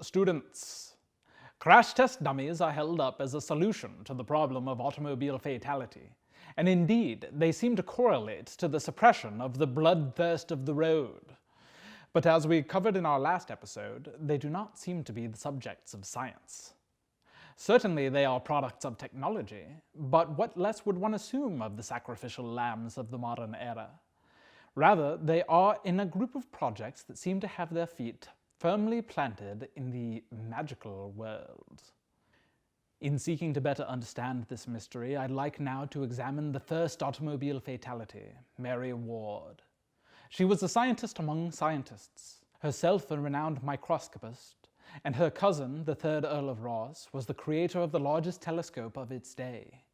students. Crash test dummies are held up as a solution to the problem of automobile fatality, and indeed, they seem to correlate to the suppression of the bloodthirst of the road. But as we covered in our last episode, they do not seem to be the subjects of science. Certainly they are products of technology, but what less would one assume of the sacrificial lambs of the modern era? Rather, they are in a group of projects that seem to have their feet firmly planted in the magical world. In seeking to better understand this mystery, I'd like now to examine the first automobile fatality, Mary Ward. She was a scientist among scientists, herself a renowned microscopist, and her cousin, the Third Earl of Rosse, was the creator of the largest telescope of its day.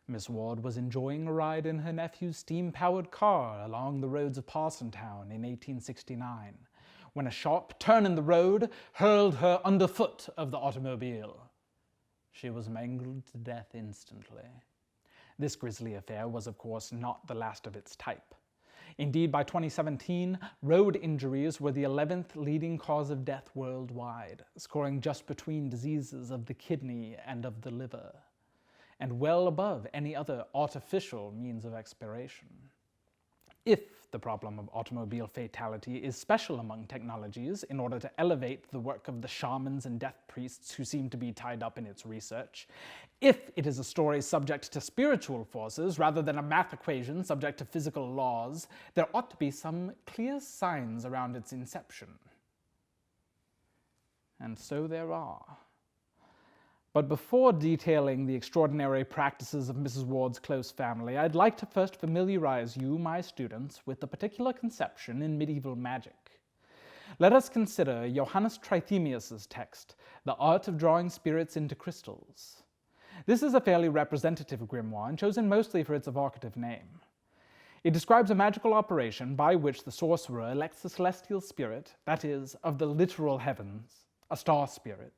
Miss Ward was enjoying a ride in her nephew's steam-powered car along the roads of Parsonstown in 1869, when a sharp turn in the road hurled her underfoot of the automobile. She was mangled to death instantly. This grisly affair was, of course, not the last of its type. Indeed, by 2017, road injuries were the 11th leading cause of death worldwide, scoring just between diseases of the kidney and of the liver, and well above any other artificial means of expiration. If the problem of automobile fatality is special among technologies in order to elevate the work of the shamans and death priests who seem to be tied up in its research, if it is a story subject to spiritual forces rather than a math equation subject to physical laws, there ought to be some clear signs around its inception. And so there are. But before detailing the extraordinary practices of Mrs. Ward's close family, I'd like to first familiarize you, my students, with the particular conception in medieval magic. Let us consider Johannes Trithemius's text, The Art of Drawing Spirits into Crystals. This is a fairly representative grimoire and chosen mostly for its evocative name. It describes a magical operation by which the sorcerer elects a celestial spirit, that is, of the literal heavens, a star spirit,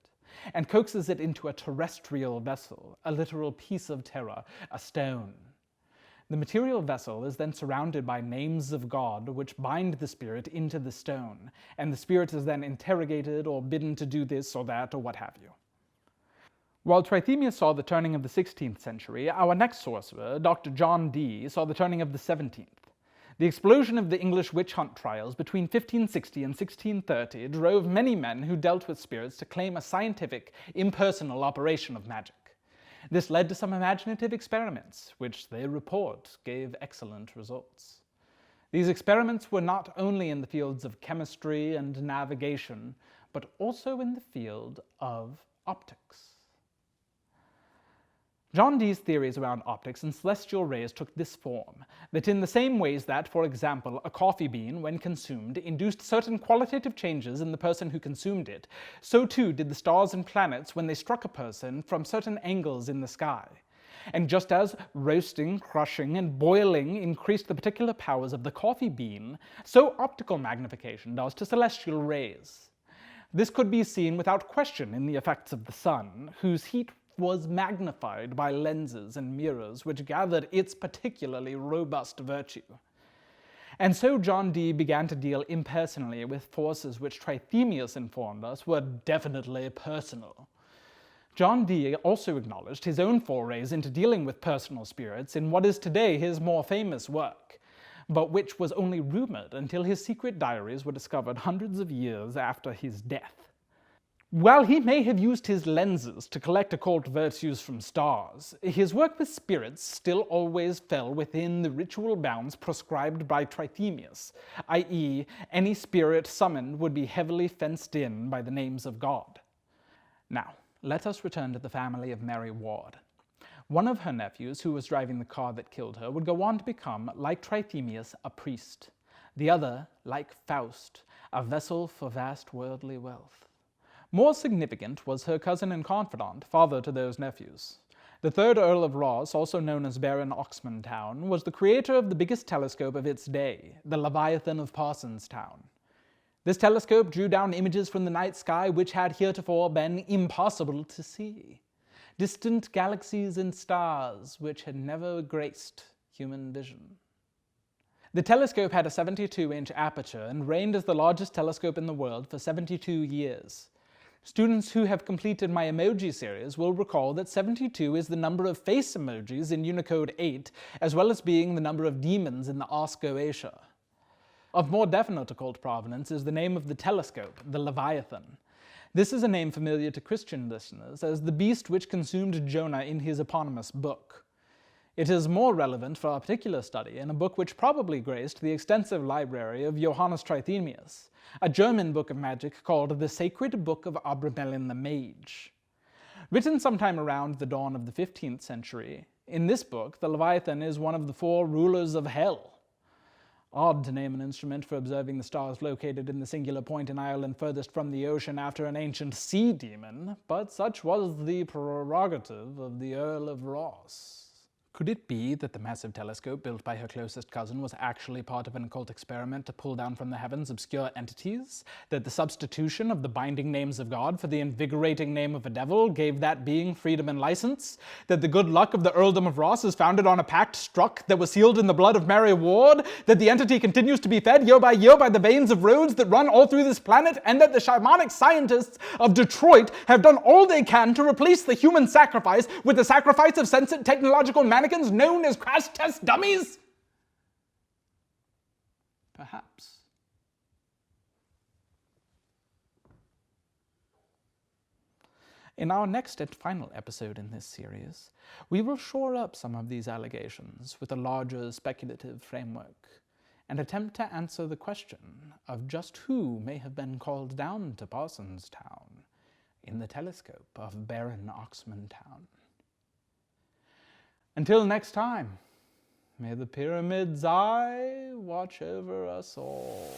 and coaxes it into a terrestrial vessel, a literal piece of terra, a stone. The material vessel is then surrounded by names of God which bind the spirit into the stone, and the spirit is then interrogated or bidden to do this or that or what have you. While Trithemius saw the turning of the 16th century, our next sorcerer, Dr. John Dee, saw the turning of the 17th. The explosion of the English witch hunt trials between 1560 and 1630 drove many men who dealt with spirits to claim a scientific, impersonal operation of magic. This led to some imaginative experiments, which they report gave excellent results. These experiments were not only in the fields of chemistry and navigation, but also in the field of optics. John Dee's theories around optics and celestial rays took this form, that in the same ways that, for example, a coffee bean, when consumed, induced certain qualitative changes in the person who consumed it, so too did the stars and planets when they struck a person from certain angles in the sky. And just as roasting, crushing, and boiling increased the particular powers of the coffee bean, so optical magnification does to celestial rays. This could be seen without question in the effects of the sun, whose heat was magnified by lenses and mirrors which gathered its particularly robust virtue. And so John Dee began to deal impersonally with forces which Trithemius informed us were definitely personal. John Dee also acknowledged his own forays into dealing with personal spirits in what is today his more famous work, but which was only rumored until his secret diaries were discovered hundreds of years after his death. While he may have used his lenses to collect occult virtues from stars, his work with spirits still always fell within the ritual bounds prescribed by Trithemius, i.e., any spirit summoned would be heavily fenced in by the names of God. Now, let us return to the family of Mary Ward. One of her nephews, who was driving the car that killed her, would go on to become, like Trithemius, a priest. The other, like Faust, a vessel for vast worldly wealth. More significant was her cousin and confidant, father to those nephews. The Third Earl of Rosse, also known as Baron Oxmantown, was the creator of the biggest telescope of its day, the Leviathan of Parsonstown. This telescope drew down images from the night sky which had heretofore been impossible to see. Distant galaxies and stars which had never graced human vision. The telescope had a 72-inch aperture and reigned as the largest telescope in the world for 72 years. Students who have completed my emoji series will recall that 72 is the number of face emojis in Unicode 8, as well as being the number of demons in the Ask Oasia. Of more definite occult provenance is the name of the telescope, the Leviathan. This is a name familiar to Christian listeners as the beast which consumed Jonah in his eponymous book. It is more relevant for our particular study in a book which probably graced the extensive library of Johannes Trithemius, a German book of magic called the Sacred Book of Abramelin the Mage. Written sometime around the dawn of the 15th century, in this book the Leviathan is one of the 4 rulers of hell. Odd to name an instrument for observing the stars located in the singular point in Ireland furthest from the ocean after an ancient sea demon, but such was the prerogative of the Earl of Rosse. Could it be that the massive telescope built by her closest cousin was actually part of an occult experiment to pull down from the heavens obscure entities? That the substitution of the binding names of God for the invigorating name of a devil gave that being freedom and license? That the good luck of the Earldom of Rosse is founded on a pact struck that was sealed in the blood of Mary Ward? That the entity continues to be fed year by the veins of roads that run all through this planet? And that the shamanic scientists of Detroit have done all they can to replace the human sacrifice with the sacrifice of sensate technological mannequins known as crash test dummies? Perhaps. In our next and final episode in this series, we will shore up some of these allegations with a larger speculative framework and attempt to answer the question of just who may have been called down to Parsonstown in the telescope of Baron Oxmantown. Until next time, may the pyramid's eye watch over us all.